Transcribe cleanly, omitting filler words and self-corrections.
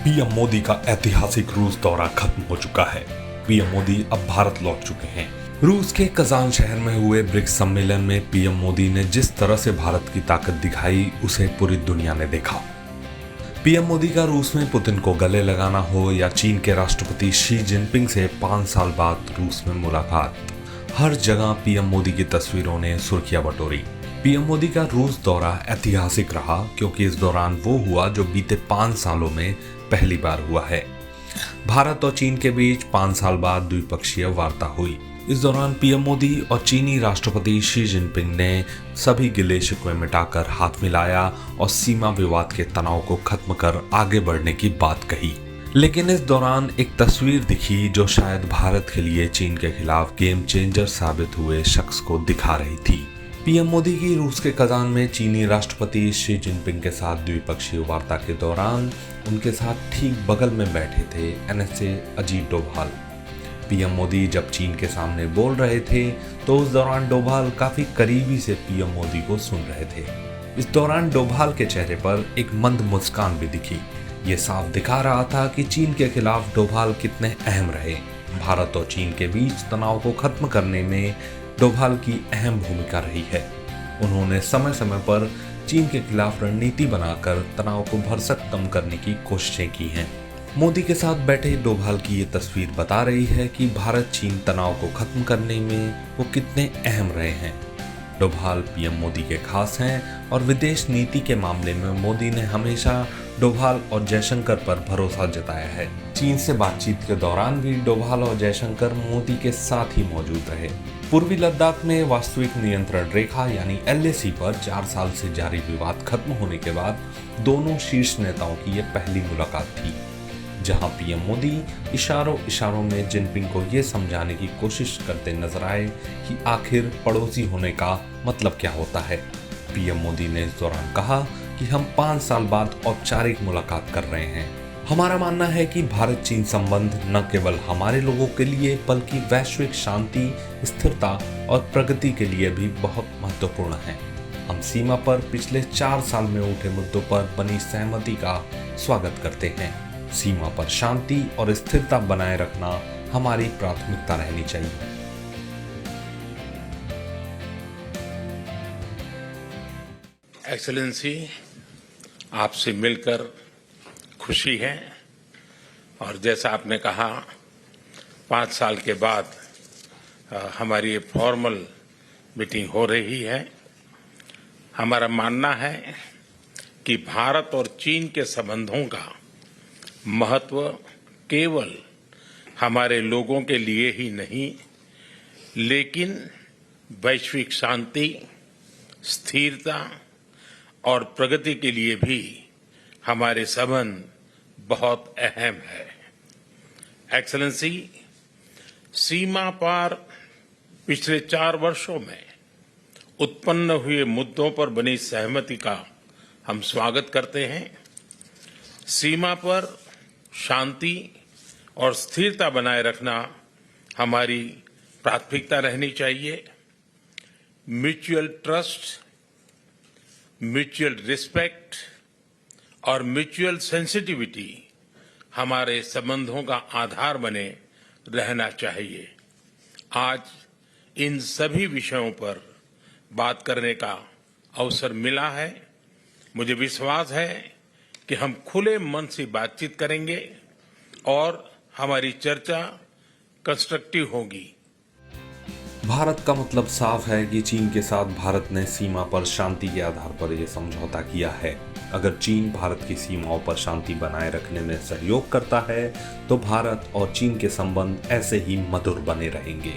PM Modi का ऐतिहासिक रूस दौरा खत्म हो चुका है। पीएम मोदी अब भारत लौट चुके हैं। रूस के कजान शहर में हुए ब्रिक्स सम्मेलन में पीएम मोदी ने जिस तरह से भारत की ताकत दिखाई, उसे पूरी दुनिया ने देखा। पीएम मोदी का रूस में पुतिन को गले लगाना हो या चीन के राष्ट्रपति शी जिनपिंग से 5 साल बाद रूस में मुलाकात, हर जगह पीएम मोदी की तस्वीरों ने सुर्खियां बटोरी। पीएम मोदी का रूस दौरा ऐतिहासिक रहा क्योंकि इस दौरान वो हुआ जो बीते 5 सालों में पहली बार हुआ है। भारत और चीन के बीच 5 साल बाद द्विपक्षीय वार्ता हुई। इस दौरान पीएम मोदी और चीनी राष्ट्रपति शी जिनपिंग ने सभी गिले शिकवे मिटाकर हाथ मिलाया और सीमा विवाद के तनाव को खत्म कर आगे बढ़ने की बात कही। लेकिन इस दौरान एक तस्वीर दिखी जो शायद भारत के लिए चीन के खिलाफ गेम चेंजर साबित हुए शख्स को दिखा रही थी। पीएम मोदी की रूस के कजान में चीनी राष्ट्रपति शी जिनपिंग के साथ द्विपक्षीय वार्ता के दौरान उनके साथ ठीक बगल में बैठे थे एनएसए अजीत डोभाल। पीएम मोदी जब चीन के सामने बोल रहे थे तो उस दौरान डोभाल काफी करीबी से पीएम मोदी को सुन रहे थे। इस दौरान डोभाल के चेहरे पर एक मंद मुस्कान भी दिखी। ये साफ दिखा रहा था कि चीन के खिलाफ डोभाल कितने अहम रहे। भारत और चीन के बीच तनाव को खत्म करने में डोभाल की अहम भूमिका रही है। उन्होंने समय समय पर चीन के खिलाफ रणनीति बनाकर तनाव को भरसक कम करने की कोशिशें की हैं। मोदी के साथ बैठे डोभाल की ये तस्वीर बता रही है कि भारत चीन तनाव को खत्म करने में वो कितने अहम रहे हैं। डोभाल पीएम मोदी के खास हैं और विदेश नीति के मामले में मोदी ने हमेशा डोभाल और जयशंकर पर भरोसा जताया है। चीन से बातचीत के दौरान भी डोभाल और जयशंकर मोदी के साथ ही मौजूद रहे। पूर्वी लद्दाख में वास्तविक नियंत्रण रेखा यानी एलएसी पर 4 साल से जारी विवाद खत्म होने के बाद दोनों शीर्ष नेताओं की ये पहली मुलाकात थी, जहां पीएम मोदी इशारों में जिनपिंग को ये समझाने की कोशिश करते नजर आए कि आखिर पड़ोसी होने का मतलब क्या होता है। पीएम मोदी ने इस दौरान कहा कि हम 5 साल बाद औपचारिक मुलाकात कर रहे हैं। हमारा मानना है कि भारत चीन संबंध न केवल हमारे लोगों के लिए बल्कि वैश्विक शांति, स्थिरता और प्रगति के लिए भी बहुत महत्वपूर्ण है। हम सीमा पर पिछले 4 साल में उठे मुद्दों पर बनी सहमति का स्वागत करते हैं। सीमा पर शांति और स्थिरता बनाए रखना हमारी प्राथमिकता रहनी चाहिए। एक्सेलेंसी, आपसे मिलकर खुशी है और जैसा आपने कहा 5 साल के बाद हमारी फॉर्मल मीटिंग हो रही है। हमारा मानना है कि भारत और चीन के संबंधों का महत्व केवल हमारे लोगों के लिए ही नहीं, लेकिन वैश्विक शांति, स्थिरता और प्रगति के लिए भी हमारे संबंध बहुत अहम है। एक्सेलेंसी, सीमा पार पिछले 4 वर्षों में उत्पन्न हुए मुद्दों पर बनी सहमति का हम स्वागत करते हैं। सीमा पर शांति और स्थिरता बनाए रखना हमारी प्राथमिकता रहनी चाहिए। म्यूचुअल ट्रस्ट, म्यूचुअल रिस्पेक्ट और म्यूचुअल सेंसिटिविटी हमारे संबंधों का आधार बने रहना चाहिए। आज इन सभी विषयों पर बात करने का अवसर मिला है। मुझे विश्वास है कि हम खुले मन से बातचीत करेंगे और हमारी चर्चा कंस्ट्रक्टिव होगी। भारत का मतलब साफ है कि चीन के साथ भारत ने सीमा पर शांति के आधार पर यह समझौता किया है। अगर चीन भारत की सीमाओं पर शांति बनाए रखने में सहयोग करता है तो भारत और चीन के संबंध ऐसे ही मधुर बने रहेंगे।